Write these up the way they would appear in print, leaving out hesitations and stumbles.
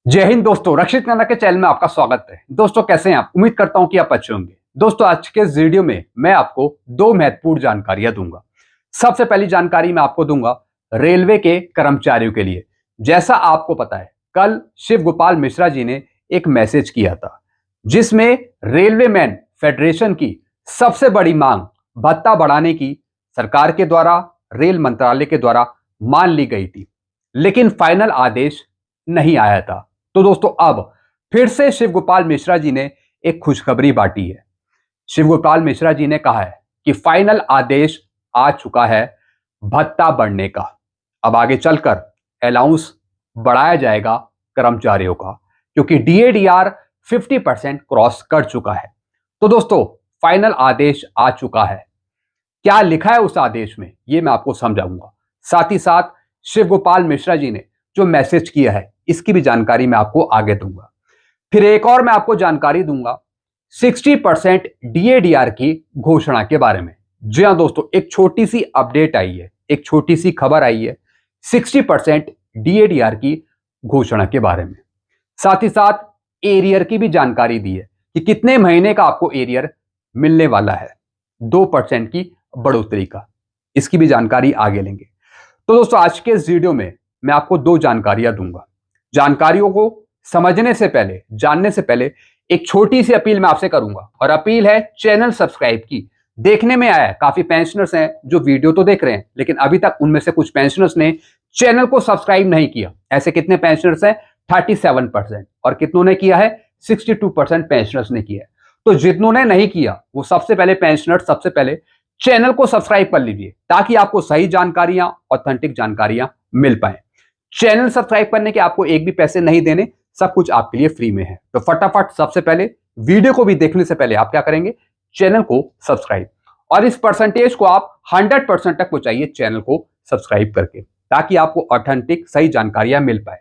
जय हिंद दोस्तों, रक्षित कन्ना के चैनल में आपका स्वागत है। दोस्तों कैसे हैं आप? उम्मीद करता हूं कि आप अच्छे होंगे। दोस्तों आज के इस वीडियो में मैं आपको दो महत्वपूर्ण जानकारियां दूंगा। सबसे पहली जानकारी मैं आपको दूंगा रेलवे के कर्मचारियों के लिए। जैसा आपको पता है, कल शिव गोपाल मिश्रा जी ने एक मैसेज किया था जिसमें रेलवे मैन फेडरेशन की सबसे बड़ी मांग भत्ता बढ़ाने की सरकार के द्वारा, रेल मंत्रालय के द्वारा मान ली गई थी, लेकिन फाइनल आदेश नहीं आया था। तो दोस्तों अब फिर से शिव गोपाल मिश्रा जी ने एक खुशखबरी बांटी है। शिव गोपाल मिश्रा जी ने कहा है कि फाइनल आदेश आ चुका है भत्ता बढ़ने का। अब आगे चलकर अलाउंस बढ़ाया जाएगा कर्मचारियों का, क्योंकि डीएडीआर 50% क्रॉस कर चुका है। तो दोस्तों फाइनल आदेश आ चुका है। क्या लिखा है उस आदेश में, ये मैं आपको समझाऊंगा। साथ ही साथ शिव गोपाल मिश्रा जी ने जो मैसेज किया है इसकी भी जानकारी मैं आपको आगे दूंगा। फिर एक और मैं आपको जानकारी दूंगा 60% डीएडीआर की घोषणा के बारे में। जी हाँ दोस्तों, एक छोटी सी अपडेट आई है, एक छोटी सी खबर आई है 60% डीएडीआर की घोषणा के बारे में। साथ ही साथ एरियर की भी जानकारी दी है कि कितने महीने का आपको एरियर मिलने वाला है, 2% की बढ़ोतरी का। इसकी भी जानकारी आगे लेंगे। तो दोस्तों आज के इस वीडियो में मैं आपको दो जानकारियां दूंगा। जानकारियों को समझने से पहले, जानने से पहले एक छोटी सी अपील मैं आपसे करूंगा, और अपील है चैनल सब्सक्राइब की। देखने में आया है काफी पेंशनर्स हैं जो वीडियो तो देख रहे हैं, लेकिन अभी तक उनमें से कुछ पेंशनर्स ने चैनल को सब्सक्राइब नहीं किया। ऐसे कितने पेंशनर्स हैं? 37%। और कितनों ने किया है? 62% पेंशनर्स ने किया है। तो जितनों ने नहीं किया वो सबसे पहले पेंशनर सबसे पहले चैनल को सब्सक्राइब कर लीजिए, ताकि आपको सही जानकारियां, ऑथेंटिक जानकारियां मिल पाए। चैनल सब्सक्राइब करने के आपको एक भी पैसे नहीं देने, सब कुछ आपके लिए फ्री में है। तो फटाफट सबसे पहले वीडियो को भी देखने से पहले आप क्या करेंगे? चैनल को सब्सक्राइब, और इस परसेंटेज को आप 100% तक पहुंचाइए चैनल को सब्सक्राइब करके, ताकि आपको ऑथेंटिक सही जानकारियां मिल पाए।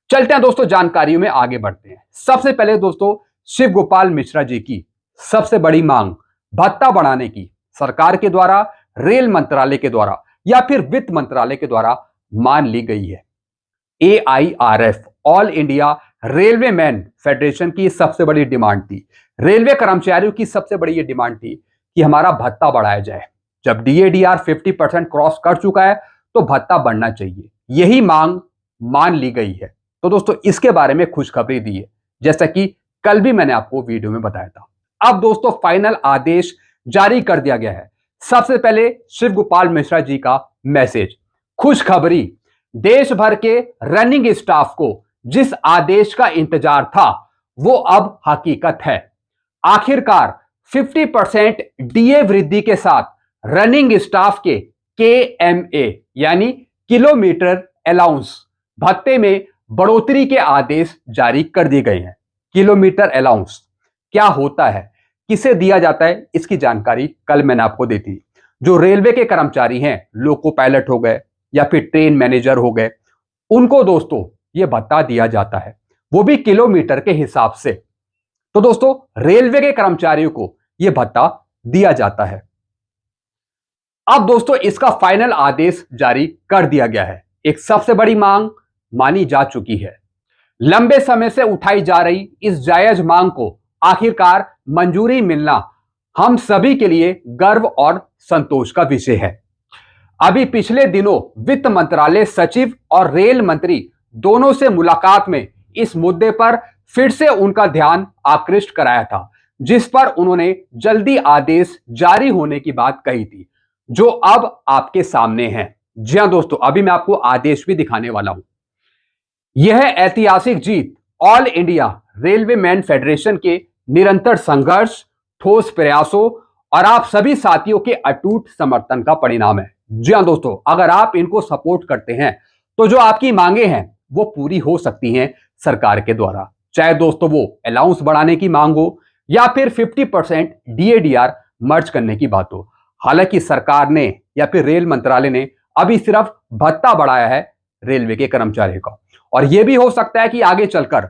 चलते हैं दोस्तों, जानकारियों में आगे बढ़ते हैं। सबसे पहले दोस्तों शिव गोपाल मिश्रा जी की सबसे बड़ी मांग भत्ता बढ़ाने की सरकार के द्वारा, रेल मंत्रालय के द्वारा या फिर वित्त मंत्रालय के द्वारा मान ली गई है। AIRF all India railwaymen federation की सबसे बड़ी डिमांड थी, रेलवे कर्मचारियों की सबसे बड़ी ये डिमांड थी कि हमारा भत्ता बढ़ाया जाए। जब डीएडीआर 50% क्रॉस कर चुका है तो भत्ता बढ़ना चाहिए, यही मांग मान ली गई है। तो दोस्तों इसके बारे में खुशखबरी दी है, जैसा कि कल भी मैंने आपको वीडियो में बताया था। अब दोस्तों फाइनल आदेश जारी कर दिया गया है। सबसे पहले शिव गोपाल मिश्रा जी का मैसेज, खुशखबरी। देश भर के रनिंग स्टाफ को जिस आदेश का इंतजार था वो अब हकीकत है। आखिरकार 50% डीए वृद्धि के साथ रनिंग स्टाफ के KMA यानी किलोमीटर अलाउंस भत्ते में बढ़ोतरी के आदेश जारी कर दिए गए हैं। किलोमीटर अलाउंस क्या होता है, किसे दिया जाता है, इसकी जानकारी कल मैंने आपको दी थी। जो रेलवे के कर्मचारी हैं, लोको पायलट हो गए या फिर ट्रेन मैनेजर हो गए, उनको दोस्तों ये भत्ता दिया जाता है, वो भी किलोमीटर के हिसाब से। तो दोस्तों रेलवे के कर्मचारियों को यह भत्ता दिया जाता है। अब दोस्तों इसका फाइनल आदेश जारी कर दिया गया है। एक सबसे बड़ी मांग मानी जा चुकी है। लंबे समय से उठाई जा रही इस जायज मांग को आखिरकार मंजूरी मिलना हम सभी के लिए गर्व और संतोष का विषय है। अभी पिछले दिनों वित्त मंत्रालय सचिव और रेल मंत्री दोनों से मुलाकात में इस मुद्दे पर फिर से उनका ध्यान आकृष्ट कराया था, जिस पर उन्होंने जल्दी आदेश जारी होने की बात कही थी, जो अब आपके सामने है। जी हां दोस्तों, अभी मैं आपको आदेश भी दिखाने वाला हूं। यह ऐतिहासिक जीत all India railwaymen federation के निरंतर संघर्ष, ठोस प्रयासों और आप सभी साथियों के अटूट समर्थन का परिणाम है। जी हां दोस्तों, अगर आप इनको सपोर्ट करते हैं तो जो आपकी मांगे हैं वो पूरी हो सकती हैं सरकार के द्वारा। चाहे दोस्तों वो अलाउंस बढ़ाने की मांग हो या फिर 50% डीएडीआर मर्ज करने की बात हो। हालांकि सरकार ने या फिर रेल मंत्रालय ने अभी सिर्फ भत्ता बढ़ाया है रेलवे के कर्मचारियों का, और यह भी हो सकता है कि आगे चलकर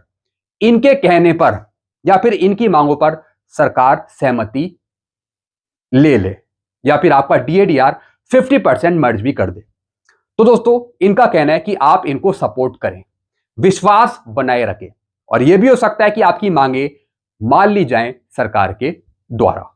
इनके कहने पर या फिर इनकी मांगों पर सरकार सहमति ले ले या फिर आपका डीएडीआर 50% मर्ज भी कर दे। तो दोस्तों इनका कहना है कि आप इनको सपोर्ट करें। विश्वास बनाए रखें और यह भी हो सकता है कि आपकी मांगे मान ली जाएं सरकार के द्वारा।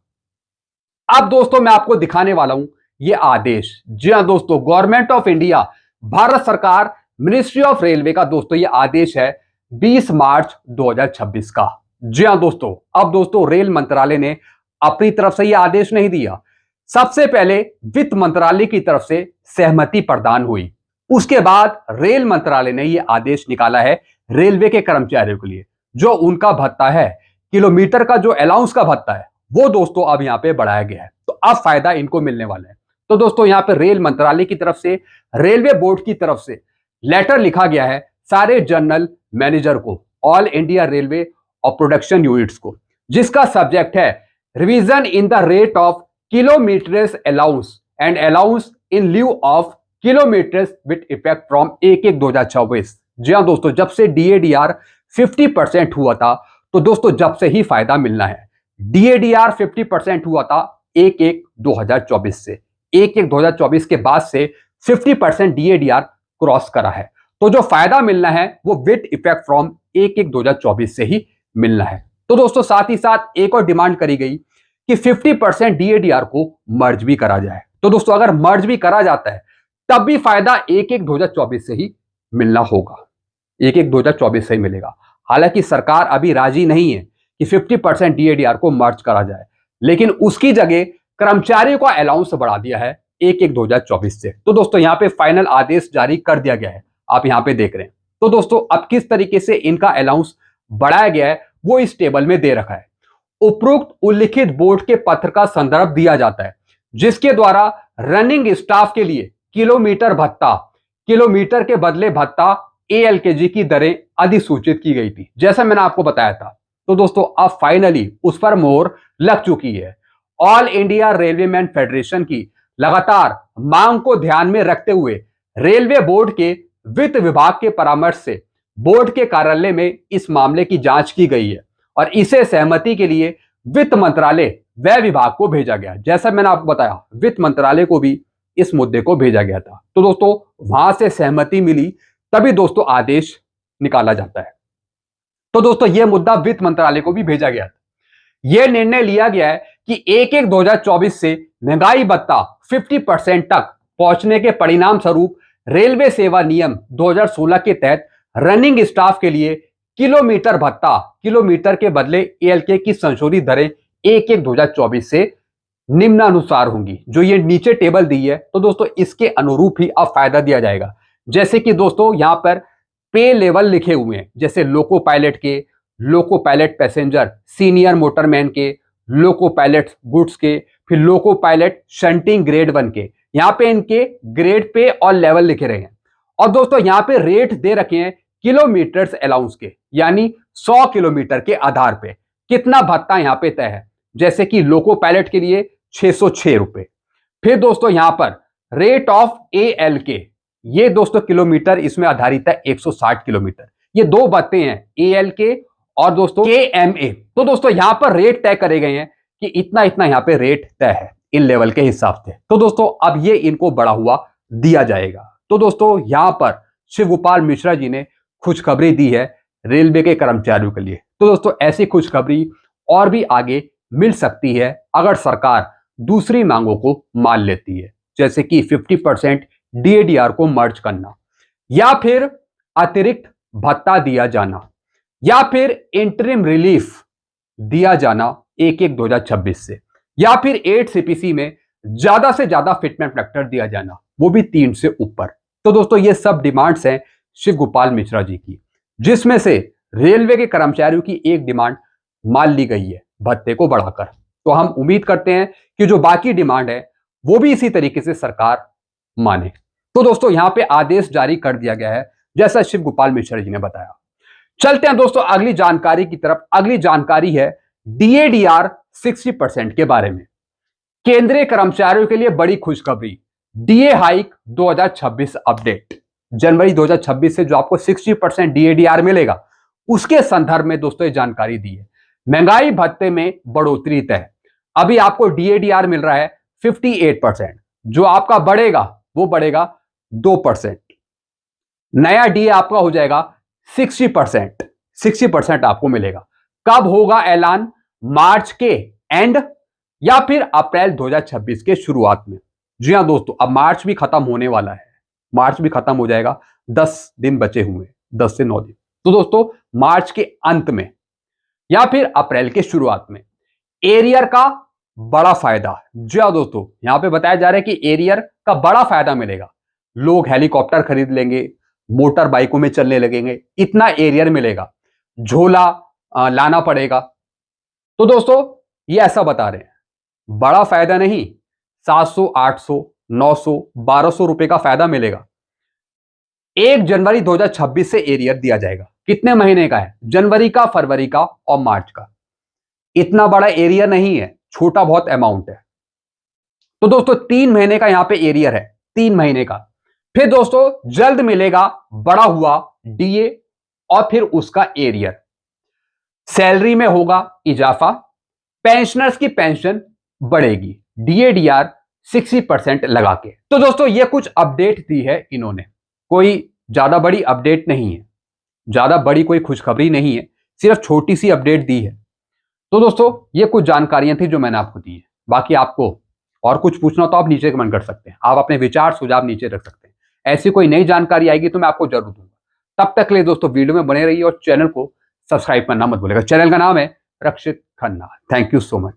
अब दोस्तों मैं आपको दिखाने वाला हूं यह आदेश। जी हां दोस्तों, गवर्नमेंट ऑफ इंडिया, भारत सरकार, मिनिस्ट्री ऑफ रेलवे का दोस्तों यह आदेश है 20 मार्च 2026 का। जी हां दोस्तों, अब दोस्तों रेल मंत्रालय ने अपनी तरफ से यह आदेश नहीं दिया। सबसे पहले वित्त मंत्रालय की तरफ से सहमति प्रदान हुई, उसके बाद रेल मंत्रालय ने यह आदेश निकाला है रेलवे के कर्मचारियों के लिए। जो उनका भत्ता है, किलोमीटर का जो अलाउंस का भत्ता है, वो दोस्तों अब यहां पे बढ़ाया गया है, तो अब फायदा इनको मिलने वाला है। तो दोस्तों यहां पे रेल मंत्रालय की तरफ से, रेलवे बोर्ड की तरफ से लेटर लिखा गया है सारे जनरल मैनेजर को, ऑल इंडिया रेलवे और प्रोडक्शन यूनिट्स को, जिसका सब्जेक्ट है revision in the rate of kilometres allowance and allowance in lieu of kilometres with effect from 1/1/2026। जी हाँ दोस्तों, जब से DADR 50% हुआ था, तो दोस्तों जब से ही फायदा मिलना है। DADR 50% हुआ था 1/1/2024 से, 1/1/2024 के बाद से 50% DADR क्रॉस करा है, तो जो फायदा मिलना है वो विद इफेक्ट फ्रॉम 1/1/2024 से ही मिलना है। तो दोस्तों साथ ही साथ एक और डिमांड करी गई कि 50% DADR को मर्ज भी करा जाए। तो दोस्तों अगर मर्ज भी करा जाता है तब भी फायदा 1/1/2024 से ही मिलना होगा, 1/1/2024 से ही मिलेगा। हालांकि सरकार अभी राजी नहीं है कि 50% DADR को मर्ज करा जाए, लेकिन उसकी जगह कर्मचारियों का अलाउंस बढ़ा दिया है 1/1/2024 से। तो दोस्तों यहाँ पे फाइनल आदेश जारी कर दिया गया है, आप यहाँ पे देख रहे हैं। तो दोस्तों अब किस तरीके से इनका अलाउंस बढ़ाया गया है वो इस टेबल में दे रखा है। उपरोक्त उल्लिखित बोर्ड के पत्र का संदर्भ दिया जाता है, जिसके द्वारा रनिंग स्टाफ के लिए किलोमीटर भत्ता, किलोमीटर के बदले भत्ता ALKG की दरें अधिसूचित की गई थी, जैसा मैंने आपको बताया था। तो दोस्तों अब फाइनली उस पर मोहर लग चुकी है। ऑल इंडिया रेलवेमैन फेडरेशन की लगातार मांग को ध्यान में रखते हुए रेलवे बोर्ड के वित्त विभाग के परामर्श से बोर्ड के कार्यालय में इस मामले की जांच की गई है और इसे सहमति के लिए वित्त मंत्रालय व्यय विभाग को भेजा गया। जैसा मैंने आपको बताया, वित्त मंत्रालय को भी इस मुद्दे को भेजा गया था। तो दोस्तों वहां से सहमति मिली तभी दोस्तों आदेश निकाला जाता है। तो दोस्तों यह मुद्दा वित्त मंत्रालय को भी भेजा गया था। यह निर्णय लिया गया है कि 1/1/2024 से महंगाई भत्ता 50% तक पहुंचने के परिणाम स्वरूप रेलवे सेवा नियम 2016 के तहत रनिंग स्टाफ के लिए किलोमीटर भत्ता, किलोमीटर के बदले ALK की संशोधित दरें 1/1/2024 से निम्नानुसार होंगी। जो ये नीचे टेबल दी है, तो दोस्तों इसके अनुरूप ही अब फायदा दिया जाएगा। जैसे कि दोस्तों यहां पर पे लेवल लिखे हुए हैं, जैसे लोको पायलट के, loco pilot passenger, senior motorman के, लोको पायलट गुड्स के, फिर लोको पायलट शंटिंग ग्रेड 1 के। यहां पे इनके ग्रेड पे और लेवल लिखे रहे हैं। और दोस्तों यहां पे रेट दे रखे हैं किलोमीटर्स अलाउंस के, यानी 100 किलोमीटर के आधार पे कितना भत्ता यहां पे तय है। जैसे कि लोको पायलट के लिए 606 रुपए। फिर दोस्तों यहां पर रेट ऑफ ALK, ये दोस्तों किलोमीटर इसमें आधारित है 160 किलोमीटर। ये दो भत्ते हैं, ALK और दोस्तों KMA। तो दोस्तों यहां पर रेट तय करे गए हैं कि इतना इतना यहां पे रेट तय है इन लेवल के हिसाब से। तो दोस्तों अब ये इनको बढ़ा हुआ दिया जाएगा। तो दोस्तों यहां पर शिव गोपाल मिश्रा जी ने खुशखबरी दी है रेलवे के कर्मचारियों के लिए। तो दोस्तों ऐसी खुशखबरी और भी आगे मिल सकती है अगर सरकार दूसरी मांगों को मान लेती है, जैसे कि 50% DADR को मर्ज करना, या फिर अतिरिक्त भत्ता दिया जाना, या फिर इंटरिम रिलीफ दिया जाना 1/1/2026 से, या फिर 8 CPC में ज्यादा से ज्यादा फिटमेंट फैक्टर दिया जाना, वो भी 3 से ऊपर। तो दोस्तों ये सब डिमांड्स हैं शिव गोपाल मिश्रा जी की, जिसमें से रेलवे के कर्मचारियों की एक डिमांड मान ली गई है भत्ते को बढ़ाकर। तो हम उम्मीद करते हैं कि जो बाकी डिमांड है वो भी इसी तरीके से सरकार माने। तो दोस्तों यहां पे आदेश जारी कर दिया गया है, जैसा शिव गोपाल मिश्रा जी ने बताया। चलते हैं दोस्तों अगली जानकारी की तरफ। अगली जानकारी है DADR 60% के बारे में। केंद्रीय कर्मचारियों के लिए बड़ी खुशखबरी, DA हाइक 2026 अपडेट। जनवरी 2026 से जो आपको 60% DADR मिलेगा, उसके संदर्भ में दोस्तों ये जानकारी दी है। महंगाई भत्ते में बढ़ोतरी तय। अभी आपको DADR मिल रहा है 58%, जो आपका बढ़ेगा वो बढ़ेगा 2%। नया DA आपका हो जाएगा 60% आपको मिलेगा। कब होगा ऐलान? मार्च के एंड या फिर अप्रैल 2026 के शुरुआत में। जी हां दोस्तों, अब मार्च भी खत्म होने वाला है, मार्च भी खत्म हो जाएगा, 10 दिन बचे हुए, 10 से 9 दिन। तो दोस्तों मार्च के अंत में या फिर अप्रैल के शुरुआत में एरियर का बड़ा फायदा। जी हां दोस्तों, यहां पे बताया जा रहा है कि एरियर का बड़ा फायदा मिलेगा। लोग हेलीकॉप्टर खरीद लेंगे, मोटर बाइकों में चलने लगेंगे, इतना एरियर मिलेगा, झोला लाना पड़ेगा। तो दोस्तों ये ऐसा बता रहे हैं, बड़ा फायदा नहीं, 700, 800, 900, 1200 रुपए का फायदा मिलेगा। 1 जनवरी 2026 से एरियर दिया जाएगा। कितने महीने का है? जनवरी का, फरवरी का और मार्च का। इतना बड़ा एरियर नहीं है, छोटा बहुत अमाउंट है। तो दोस्तों 3 महीने का यहां पे एरियर है, 3 महीने का। फिर दोस्तों जल्द मिलेगा बढ़ा हुआ डीए और फिर उसका एरियर। सैलरी में होगा इजाफा, पेंशनर्स की पेंशन बढ़ेगी, डीएडीआर 60% लगा के। तो दोस्तों ये कुछ अपडेट दी है इन्होंने, कोई ज्यादा बड़ी अपडेट नहीं है, ज्यादा बड़ी कोई खुशखबरी नहीं है, सिर्फ छोटी सी अपडेट दी है। तो दोस्तों ये कुछ जानकारियां थी जो मैंने आपको दी है। बाकी आपको और कुछ पूछना तो आप नीचे कमेंट कर सकते हैं, आप अपने विचार सुझाव नीचे रख सकते हैं। ऐसी कोई नई जानकारी आएगी तो मैं आपको जरूर दूंगा। तब तक के लिए दोस्तों वीडियो में बने रहिए और चैनल को सब्सक्राइब करना मत भूलिएगा। चैनल का नाम है Rakshit Khanna. Thank you so much.